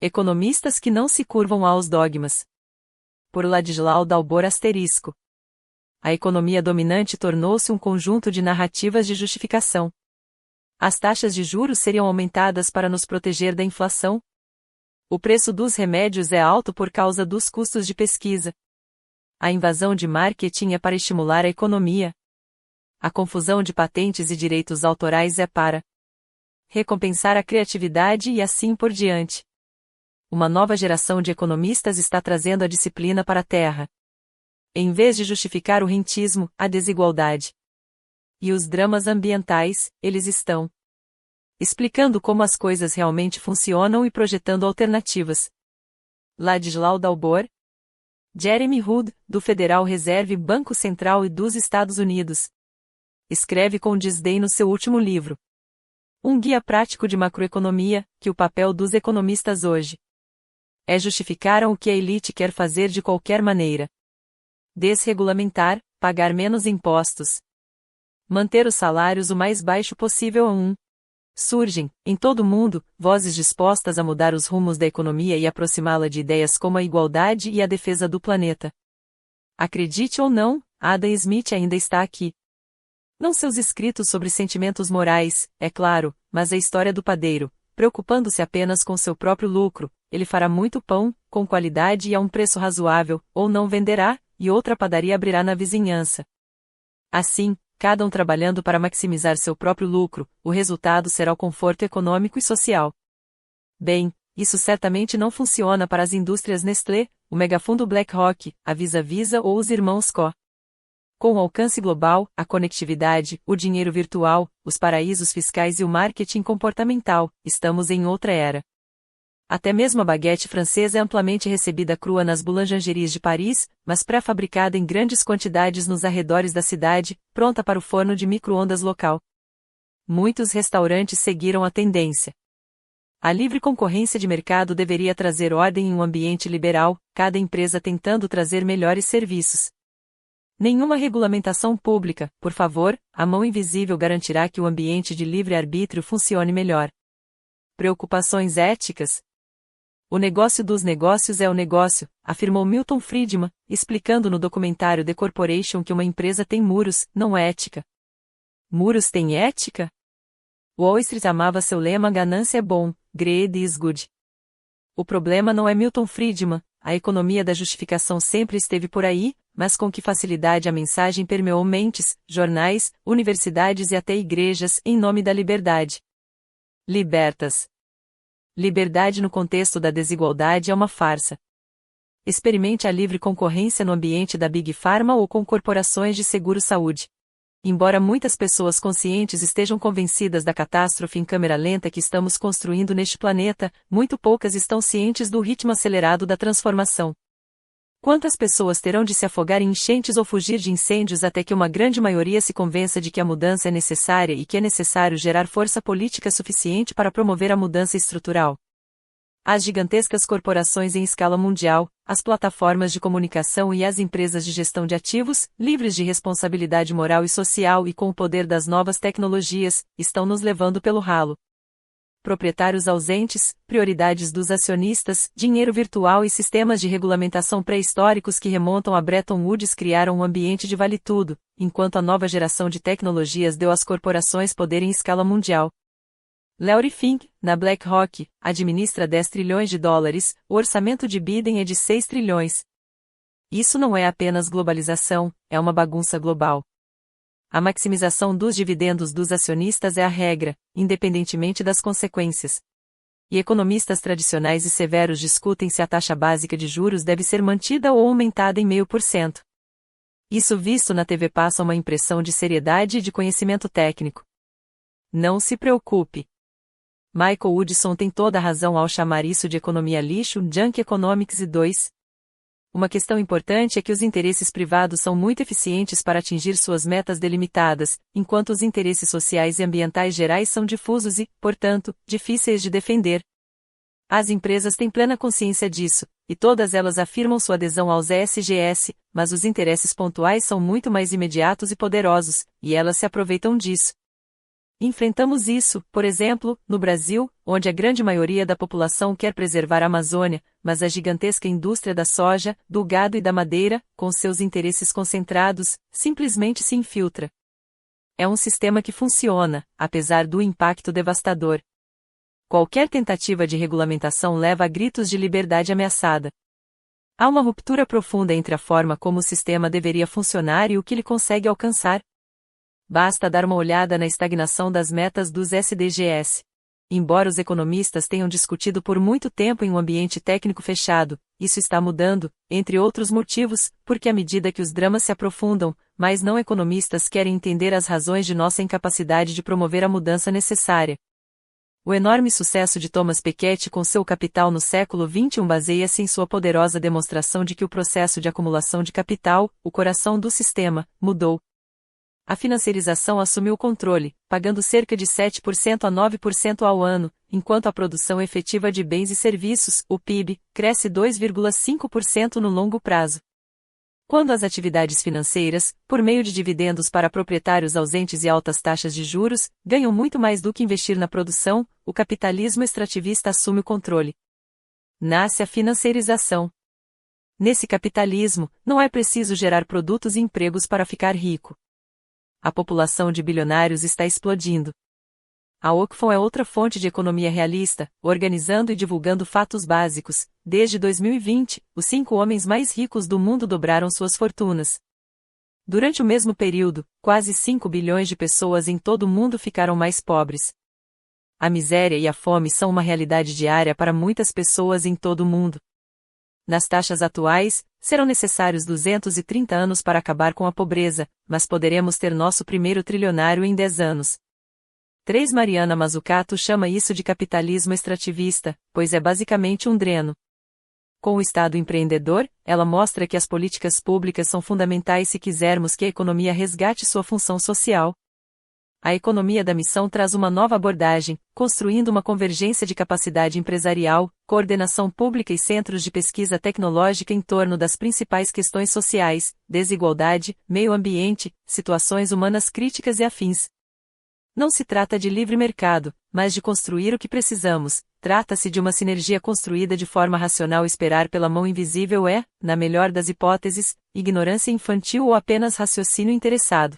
Economistas que não se curvam aos dogmas. Por Ladislau Dalbor ***. A economia dominante tornou-se um conjunto de narrativas de justificação. As taxas de juros seriam aumentadas para nos proteger da inflação. O preço dos remédios é alto por causa dos custos de pesquisa. A invasão de marketing é para estimular a economia. A confusão de patentes e direitos autorais é para recompensar a criatividade e assim por diante. Uma nova geração de economistas está trazendo a disciplina para a terra. Em vez de justificar o rentismo, a desigualdade e os dramas ambientais, eles estão explicando como as coisas realmente funcionam e projetando alternativas. Ladislau Dalbor. Jeremy Hood, do Federal Reserve Banco Central e dos Estados Unidos. Escreve com desdém no seu último livro. Um guia prático de macroeconomia, que o papel dos economistas hoje é justificar o que a elite quer fazer de qualquer maneira. Desregulamentar, pagar menos impostos. Manter os salários o mais baixo possível Surgem, em todo o mundo, vozes dispostas a mudar os rumos da economia e aproximá-la de ideias como a igualdade e a defesa do planeta. Acredite ou não, Adam Smith ainda está aqui. Não seus escritos sobre sentimentos morais, é claro, mas a história do padeiro, preocupando-se apenas com seu próprio lucro, ele fará muito pão, com qualidade e a um preço razoável, ou não venderá, e outra padaria abrirá na vizinhança. Assim, cada um trabalhando para maximizar seu próprio lucro, o resultado será o conforto econômico e social. Bem, isso certamente não funciona para as indústrias Nestlé, o megafundo BlackRock, a Visa ou os irmãos Koch. Com o alcance global, a conectividade, o dinheiro virtual, os paraísos fiscais e o marketing comportamental, estamos em outra era. Até mesmo a baguete francesa é amplamente recebida crua nas boulangeries de Paris, mas pré-fabricada em grandes quantidades nos arredores da cidade, pronta para o forno de micro-ondas local. Muitos restaurantes seguiram a tendência. A livre concorrência de mercado deveria trazer ordem em um ambiente liberal, cada empresa tentando trazer melhores serviços. Nenhuma regulamentação pública, por favor, a mão invisível garantirá que o ambiente de livre-arbítrio funcione melhor. Preocupações éticas. O negócio dos negócios é o negócio, afirmou Milton Friedman, explicando no documentário The Corporation que uma empresa tem muros, não ética. Muros têm ética? Wall Street amava seu lema ganância é bom, greed is good. O problema não é Milton Friedman, a economia da justificação sempre esteve por aí, mas com que facilidade a mensagem permeou mentes, jornais, universidades e até igrejas, em nome da liberdade. Libertas. Liberdade no contexto da desigualdade é uma farsa. Experimente a livre concorrência no ambiente da Big Pharma ou com corporações de seguro-saúde. Embora muitas pessoas conscientes estejam convencidas da catástrofe em câmera lenta que estamos construindo neste planeta, muito poucas estão cientes do ritmo acelerado da transformação. Quantas pessoas terão de se afogar em enchentes ou fugir de incêndios até que uma grande maioria se convença de que a mudança é necessária e que é necessário gerar força política suficiente para promover a mudança estrutural? As gigantescas corporações em escala mundial, as plataformas de comunicação e as empresas de gestão de ativos, livres de responsabilidade moral e social e com o poder das novas tecnologias, estão nos levando pelo ralo. Proprietários ausentes, prioridades dos acionistas, dinheiro virtual e sistemas de regulamentação pré-históricos que remontam a Bretton Woods criaram um ambiente de vale-tudo, enquanto a nova geração de tecnologias deu às corporações poder em escala mundial. Larry Fink, na BlackRock, administra 10 trilhões de dólares, o orçamento de Biden é de 6 trilhões. Isso não é apenas globalização, é uma bagunça global. A maximização dos dividendos dos acionistas é a regra, independentemente das consequências. E economistas tradicionais e severos discutem se a taxa básica de juros deve ser mantida ou aumentada em 0,5%. Isso visto na TV passa uma impressão de seriedade e de conhecimento técnico. Não se preocupe. Michael Woodson tem toda a razão ao chamar isso de economia lixo, junk economics e 2. Uma questão importante é que os interesses privados são muito eficientes para atingir suas metas delimitadas, enquanto os interesses sociais e ambientais gerais são difusos e, portanto, difíceis de defender. As empresas têm plena consciência disso, e todas elas afirmam sua adesão aos ESGs, mas os interesses pontuais são muito mais imediatos e poderosos, e elas se aproveitam disso. Enfrentamos isso, por exemplo, no Brasil, onde a grande maioria da população quer preservar a Amazônia, mas a gigantesca indústria da soja, do gado e da madeira, com seus interesses concentrados, simplesmente se infiltra. É um sistema que funciona, apesar do impacto devastador. Qualquer tentativa de regulamentação leva a gritos de liberdade ameaçada. Há uma ruptura profunda entre a forma como o sistema deveria funcionar e o que ele consegue alcançar. Basta dar uma olhada na estagnação das metas dos SDGs. Embora os economistas tenham discutido por muito tempo em um ambiente técnico fechado, isso está mudando, entre outros motivos, porque à medida que os dramas se aprofundam, mais não economistas querem entender as razões de nossa incapacidade de promover a mudança necessária. O enorme sucesso de Thomas Piketty com seu Capital no século XXI baseia-se em sua poderosa demonstração de que o processo de acumulação de capital, o coração do sistema, mudou. A financiarização assumiu o controle, pagando cerca de 7% a 9% ao ano, enquanto a produção efetiva de bens e serviços, o PIB, cresce 2,5% no longo prazo. Quando as atividades financeiras, por meio de dividendos para proprietários ausentes e altas taxas de juros, ganham muito mais do que investir na produção, o capitalismo extrativista assume o controle. Nasce a financiarização. Nesse capitalismo, não é preciso gerar produtos e empregos para ficar rico. A população de bilionários está explodindo. A Oxfam é outra fonte de economia realista, organizando e divulgando fatos básicos. Desde 2020, os 5 homens mais ricos do mundo dobraram suas fortunas. Durante o mesmo período, quase 5 bilhões de pessoas em todo o mundo ficaram mais pobres. A miséria e a fome são uma realidade diária para muitas pessoas em todo o mundo. Nas taxas atuais, serão necessários 230 anos para acabar com a pobreza, mas poderemos ter nosso primeiro trilionário em 10 anos. 3 Mariana Mazzucato chama isso de capitalismo extrativista, pois é basicamente um dreno. Com o Estado empreendedor, ela mostra que as políticas públicas são fundamentais se quisermos que a economia resgate sua função social. A economia da missão traz uma nova abordagem, construindo uma convergência de capacidade empresarial, coordenação pública e centros de pesquisa tecnológica em torno das principais questões sociais, desigualdade, meio ambiente, situações humanas críticas e afins. Não se trata de livre mercado, mas de construir o que precisamos. Trata-se de uma sinergia construída de forma racional. Esperar pela mão invisível é, na melhor das hipóteses, ignorância infantil ou apenas raciocínio interessado.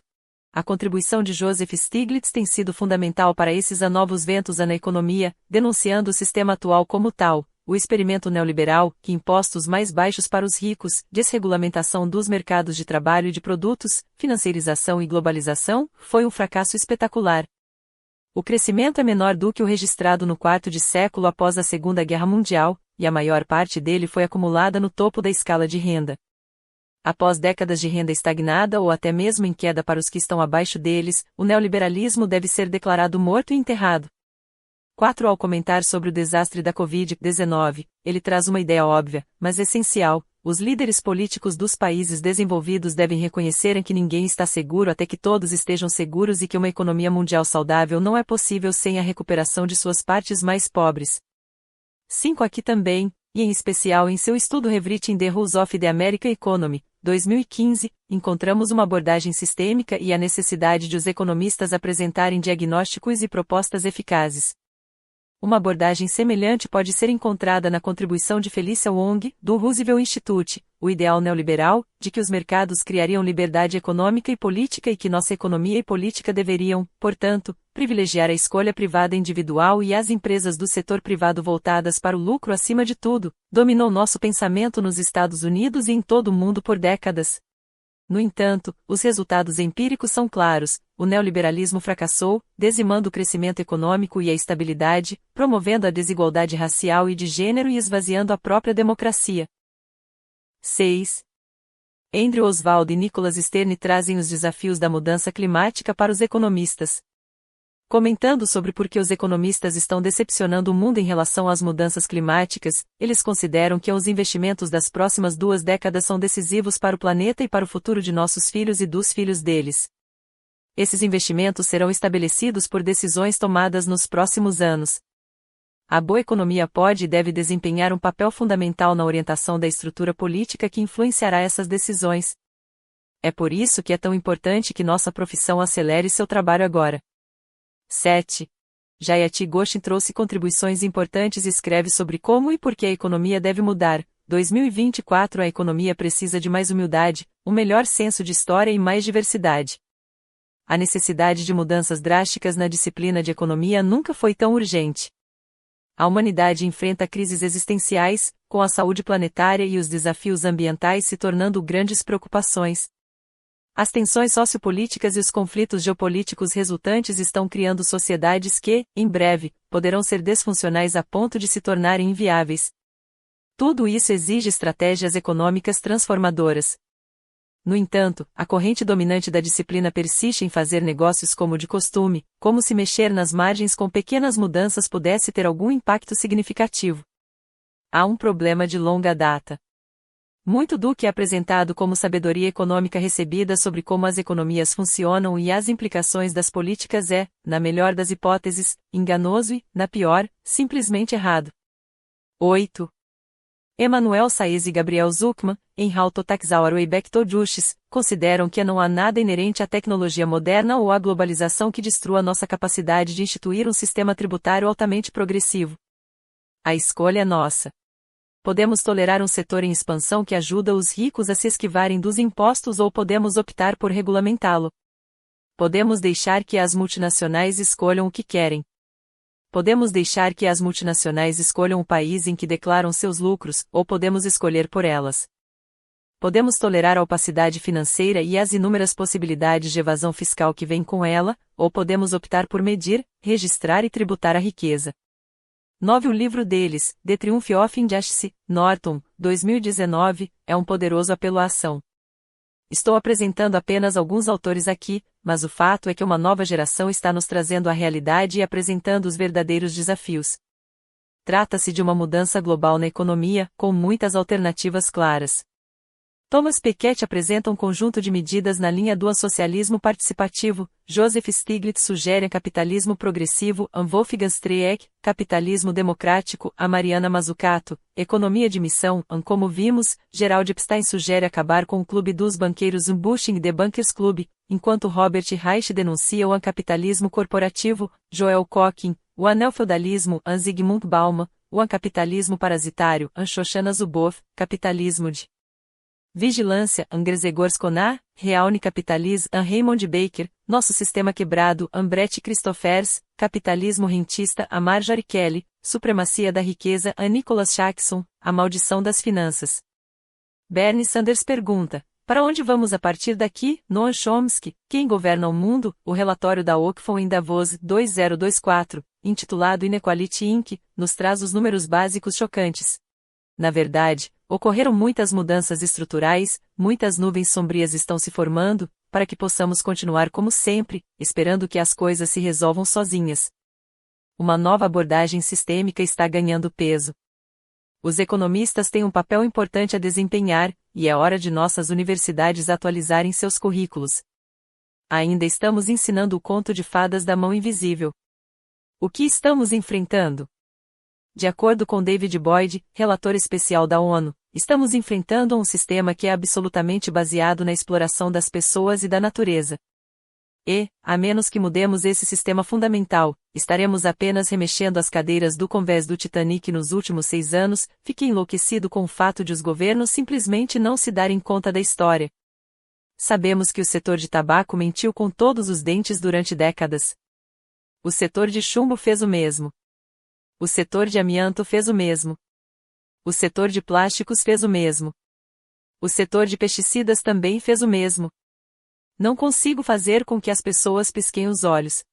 A contribuição de Joseph Stiglitz tem sido fundamental para esses novos ventos na economia, denunciando o sistema atual como tal, o experimento neoliberal, que impostos mais baixos para os ricos, desregulamentação dos mercados de trabalho e de produtos, financiarização e globalização, foi um fracasso espetacular. O crescimento é menor do que o registrado no quarto de século após a Segunda Guerra Mundial, e a maior parte dele foi acumulada no topo da escala de renda. Após décadas de renda estagnada ou até mesmo em queda para os que estão abaixo deles, o neoliberalismo deve ser declarado morto e enterrado. 4. Ao comentar sobre o desastre da Covid-19, ele traz uma ideia óbvia, mas essencial: os líderes políticos dos países desenvolvidos devem reconhecer que ninguém está seguro até que todos estejam seguros e que uma economia mundial saudável não é possível sem a recuperação de suas partes mais pobres. 5. Aqui também, e em especial em seu estudo Rewriting the Rules of the American Economy, 2015, encontramos uma abordagem sistêmica e a necessidade de os economistas apresentarem diagnósticos e propostas eficazes. Uma abordagem semelhante pode ser encontrada na contribuição de Felicia Wong, do Roosevelt Institute, o ideal neoliberal, de que os mercados criariam liberdade econômica e política e que nossa economia e política deveriam, portanto, privilegiar a escolha privada individual e as empresas do setor privado voltadas para o lucro acima de tudo, dominou nosso pensamento nos Estados Unidos e em todo o mundo por décadas. No entanto, os resultados empíricos são claros: o neoliberalismo fracassou, dizimando o crescimento econômico e a estabilidade, promovendo a desigualdade racial e de gênero e esvaziando a própria democracia. 6. Andrew Oswald e Nicholas Stern trazem os desafios da mudança climática para os economistas. Comentando sobre por que os economistas estão decepcionando o mundo em relação às mudanças climáticas, eles consideram que os investimentos das próximas 2 décadas são decisivos para o planeta e para o futuro de nossos filhos e dos filhos deles. Esses investimentos serão estabelecidos por decisões tomadas nos próximos anos. A boa economia pode e deve desempenhar um papel fundamental na orientação da estrutura política que influenciará essas decisões. É por isso que é tão importante que nossa profissão acelere seu trabalho agora. 7. Jayati Ghosh trouxe contribuições importantes e escreve sobre como e por que a economia deve mudar. 2024 A economia precisa de mais humildade, um melhor senso de história e mais diversidade. A necessidade de mudanças drásticas na disciplina de economia nunca foi tão urgente. A humanidade enfrenta crises existenciais, com a saúde planetária e os desafios ambientais se tornando grandes preocupações. As tensões sociopolíticas e os conflitos geopolíticos resultantes estão criando sociedades que, em breve, poderão ser disfuncionais a ponto de se tornarem inviáveis. Tudo isso exige estratégias econômicas transformadoras. No entanto, a corrente dominante da disciplina persiste em fazer negócios como de costume, como se mexer nas margens com pequenas mudanças pudesse ter algum impacto significativo. Há um problema de longa data. Muito do que é apresentado como sabedoria econômica recebida sobre como as economias funcionam e as implicações das políticas é, na melhor das hipóteses, enganoso e, na pior, simplesmente errado. 8. Emmanuel Saez e Gabriel Zucman, em How to Tax Our Way Back to Justice, consideram que não há nada inerente à tecnologia moderna ou à globalização que destrua nossa capacidade de instituir um sistema tributário altamente progressivo. A escolha é nossa. Podemos tolerar um setor em expansão que ajuda os ricos a se esquivarem dos impostos ou podemos optar por regulamentá-lo. Podemos deixar que as multinacionais escolham o que querem. Podemos deixar que as multinacionais escolham o país em que declaram seus lucros, ou podemos escolher por elas. Podemos tolerar a opacidade financeira e as inúmeras possibilidades de evasão fiscal que vêm com ela, ou podemos optar por medir, registrar e tributar a riqueza. 9. O livro deles, The Triumph of Injustice, Norton, 2019, é um poderoso apelo à ação. Estou apresentando apenas alguns autores aqui, mas o fato é que uma nova geração está nos trazendo a realidade e apresentando os verdadeiros desafios. Trata-se de uma mudança global na economia, com muitas alternativas claras. Thomas Piketty apresenta um conjunto de medidas na linha do socialismo participativo, Joseph Stiglitz sugere capitalismo progressivo, Wolfgang Streeck, capitalismo democrático, a Mariana Mazzucato, economia de missão, como vimos, Gerald Epstein sugere acabar com o clube dos banqueiros Bushing the Bankers Club, enquanto Robert Reich denuncia o ancapitalismo corporativo, Joel Kocking, o anelfeudalismo, Zygmunt Bauman, o ancapitalismo parasitário, Shoshana Zuboff, capitalismo de vigilância, Grzegorz Skonar, Realne Capitalism, Raymond Baker, Nosso Sistema Quebrado, Brett Christophers, Capitalismo Rentista, Marjorie Kelly, Supremacia da Riqueza, Nicholas Jackson, A Maldição das Finanças. Bernie Sanders pergunta, para onde vamos a partir daqui? Noam Chomsky, Quem Governa o Mundo? O relatório da Oxfam em Davos, 2024, intitulado Inequality Inc., nos traz os números básicos chocantes. Na verdade, ocorreram muitas mudanças estruturais, muitas nuvens sombrias estão se formando, para que possamos continuar como sempre, esperando que as coisas se resolvam sozinhas. Uma nova abordagem sistêmica está ganhando peso. Os economistas têm um papel importante a desempenhar, e é hora de nossas universidades atualizarem seus currículos. Ainda estamos ensinando o conto de fadas da mão invisível. O que estamos enfrentando? De acordo com David Boyd, relator especial da ONU, estamos enfrentando um sistema que é absolutamente baseado na exploração das pessoas e da natureza. E, a menos que mudemos esse sistema fundamental, estaremos apenas remexendo as cadeiras do convés do Titanic nos últimos 6 anos. Fiquei enlouquecido com o fato de os governos simplesmente não se darem conta da história. Sabemos que o setor de tabaco mentiu com todos os dentes durante décadas. O setor de chumbo fez o mesmo. O setor de amianto fez o mesmo. O setor de plásticos fez o mesmo. O setor de pesticidas também fez o mesmo. Não consigo fazer com que as pessoas pisquem os olhos.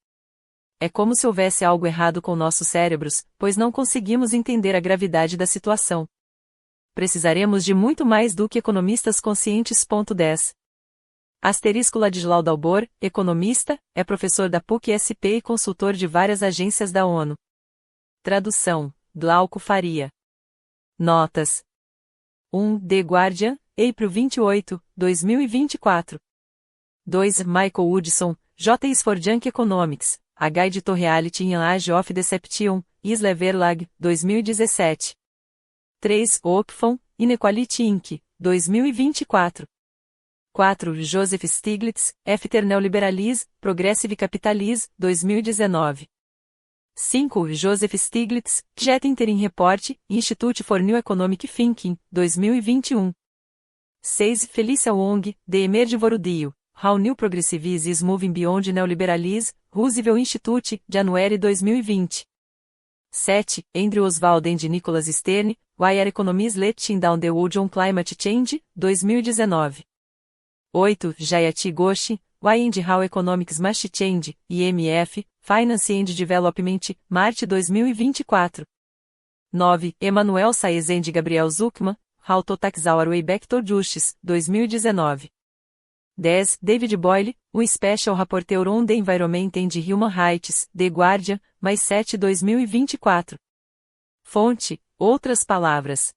É como se houvesse algo errado com nossos cérebros, pois não conseguimos entender a gravidade da situação. Precisaremos de muito mais do que economistas conscientes. 10. Asterisco Ladislau Dalbor, economista, é professor da PUC-SP e consultor de várias agências da ONU. Tradução, Glauco Faria. Notas. 1. The Guardian, April 28, 2024. 2. Michael Woodson, J. for Junk Economics, A Guide to Reality in Age of Deception, Isla Verlag, 2017. 3. Oxfam, Inequality Inc., 2024. 4. Joseph Stiglitz, After Neoliberalism, Progressive Capitalism, 2019. 5. Joseph Stiglitz, Jet Interim Report, Institute for New Economic Thinking, 2021. 6. Felicia Wong, The Emerging Worldview, How New Progressivism is Moving Beyond Neoliberalism, Roosevelt Institute, January 2020. 7. Andrew Oswald and Nicholas Stern, Why Are Economies Letting Down the World on Climate Change, 2019. 8. Jayati Ghosh, Why and How Economics Must Change, IMF, Finance and Development, Marte 2024. 9. Emmanuel Saez and Gabriel Zucman, How to Tax Our Way Back to Justice, 2019. 10. David Boyle, um Special Rapporteur on the Environment and Human Rights, The Guardian, mais 7 2024. Fonte, outras palavras.